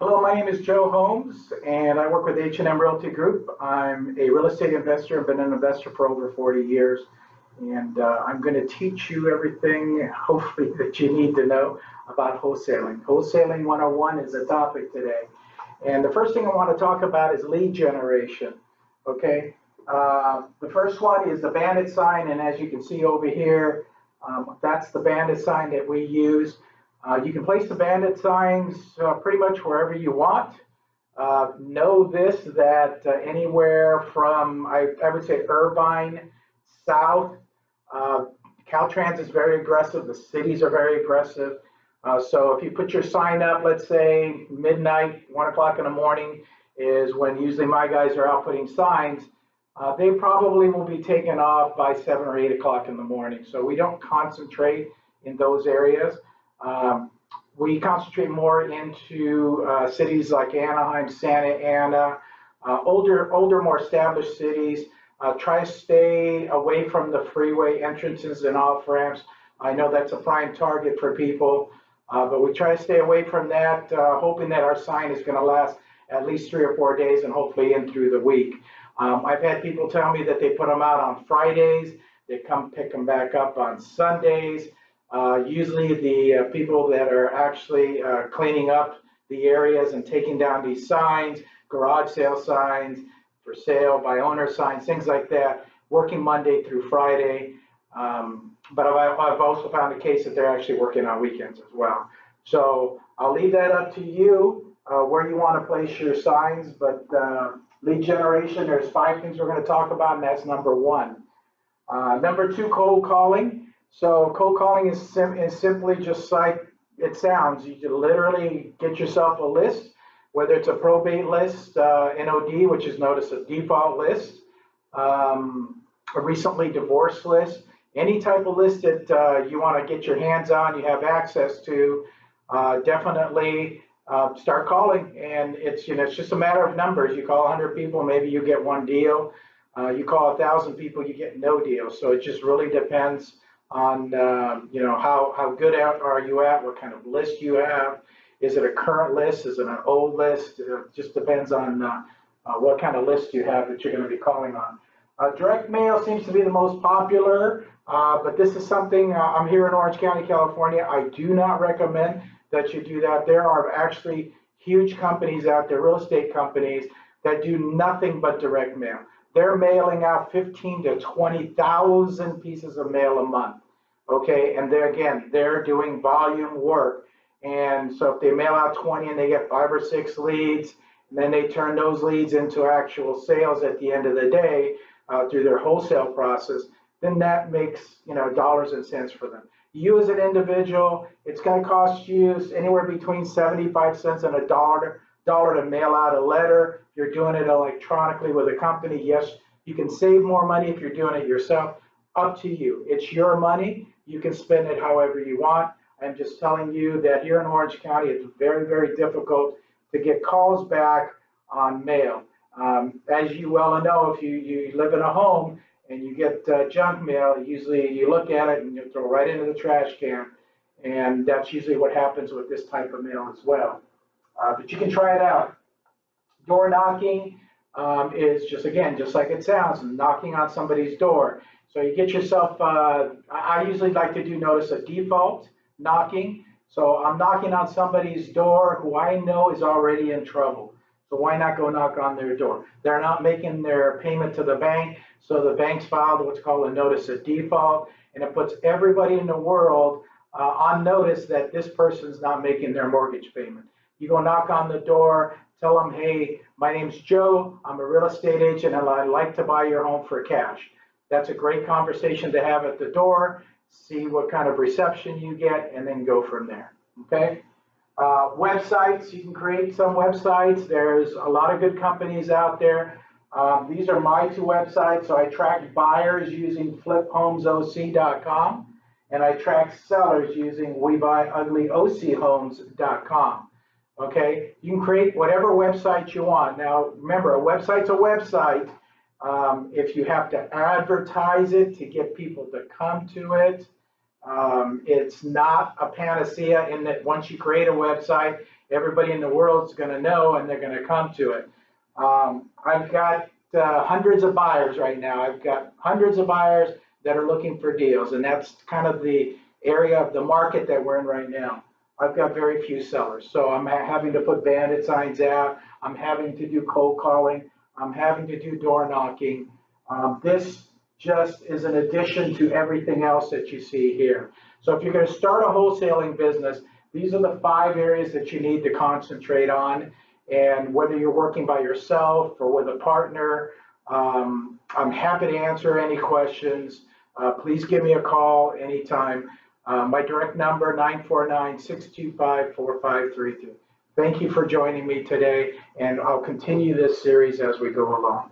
Hello, my name is Joe Holmes, and I work with H&M Realty Group. I'm a real estate investor. I've been an investor for over 40 years, and I'm going to teach you everything, hopefully, that you need to know about wholesaling. Wholesaling 101 is the topic today. And the first thing I want to talk about is lead generation, okay? The first one is the bandit sign, and as you can see over here, that's the bandit sign that we use. You can place the bandit signs pretty much wherever you want. Know this, that anywhere from, I would say, Irvine south, Caltrans is very aggressive. The cities are very aggressive. So if you put your sign up, let's say midnight, 1 o'clock in the morning is when usually my guys are out putting signs. They probably will be taken off by 7 or 8 o'clock in the morning. So we don't concentrate in those areas. We concentrate more into cities like Anaheim, Santa Ana, older, more established cities. Try to stay away from the freeway entrances and off ramps. I know that's a prime target for people, but we try to stay away from that, hoping that our sign is going to last at least 3 or 4 days and hopefully in through the week. I've had people tell me that they put them out on Fridays, they come pick them back up on Sundays. Usually the people that are actually cleaning up the areas and taking down these signs, garage sale signs, for sale by owner signs, things like that, working Monday through Friday. But I've also found a case that they're actually working on weekends as well. So I'll leave that up to you where you want to place your signs. But lead generation, there's 5 things we're going to talk about, and that's number 1. Number 2, cold calling. So cold calling is simply just like it sounds. You can literally get yourself a list, whether it's a probate list, NOD, which is known as a default list, a recently divorced list, any type of list that you want to get your hands on, you have access to, definitely start calling. And it's just a matter of numbers. You call 100 people, maybe you get 1 deal. You call 1,000 people, you get no deal. So it just really depends on how good are you at, what kind of list you have. Is it a current list? Is it an old list? It just depends on what kind of list you have that you're going to be calling on. Direct mail seems to be the most popular, but this is something, I'm here in Orange County, California. I do not recommend that you do that. There are actually huge companies out there, real estate companies, that do nothing but direct mail. They're mailing out 15 to 20,000 pieces of mail a month, okay? And they're doing volume work. And so if they mail out 20 and they get 5 or 6 leads, and then they turn those leads into actual sales at the end of the day through their wholesale process, then that makes dollars and cents for them. You as an individual, it's going to cost you anywhere between 75 cents and $1 to mail out a letter. If you're doing it electronically with a company, yes, you can save more money if you're doing it yourself. Up to you. It's your money. You can spend it however you want. I'm just telling you that here in Orange County, it's very, very difficult to get calls back on mail. As you well know, if you live in a home and you get junk mail, usually you look at it and you throw right into the trash can. And that's usually what happens with this type of mail as well. But you can try it out. Door knocking is just like it sounds, knocking on somebody's door. So you get yourself, I usually like to do notice a default knocking. So I'm knocking on somebody's door who I know is already in trouble. So why not go knock on their door? They're not making their payment to the bank, so the bank's filed what's called a notice of default, and it puts everybody in the world on notice that this person's not making their mortgage payment. You go knock on the door, tell them, hey, my name's Joe, I'm a real estate agent, and I'd like to buy your home for cash. That's a great conversation to have at the door, see what kind of reception you get, and then go from there, okay? Websites, you can create some websites. There's a lot of good companies out there. These are my 2 websites. So I track buyers using fliphomesoc.com, and I track sellers using WeBuyUglyOCHomes.com. Okay, you can create whatever website you want. Now, remember, a website's a website. If you have to advertise it to get people to come to it, it's not a panacea in that once you create a website, everybody in the world's going to know and they're going to come to it. I've got hundreds of buyers right now. I've got hundreds of buyers that are looking for deals, and that's kind of the area of the market that we're in right now. I've got very few sellers, so I'm having to put bandit signs out. I'm having to do cold calling. I'm having to do door knocking. This just is an addition to everything else that you see here. So if you're going to start a wholesaling business, these are the 5 areas that you need to concentrate on. And whether you're working by yourself or with a partner, I'm happy to answer any questions. Please give me a call anytime. My direct number, 949-625-4532. Thank you for joining me today, and I'll continue this series as we go along.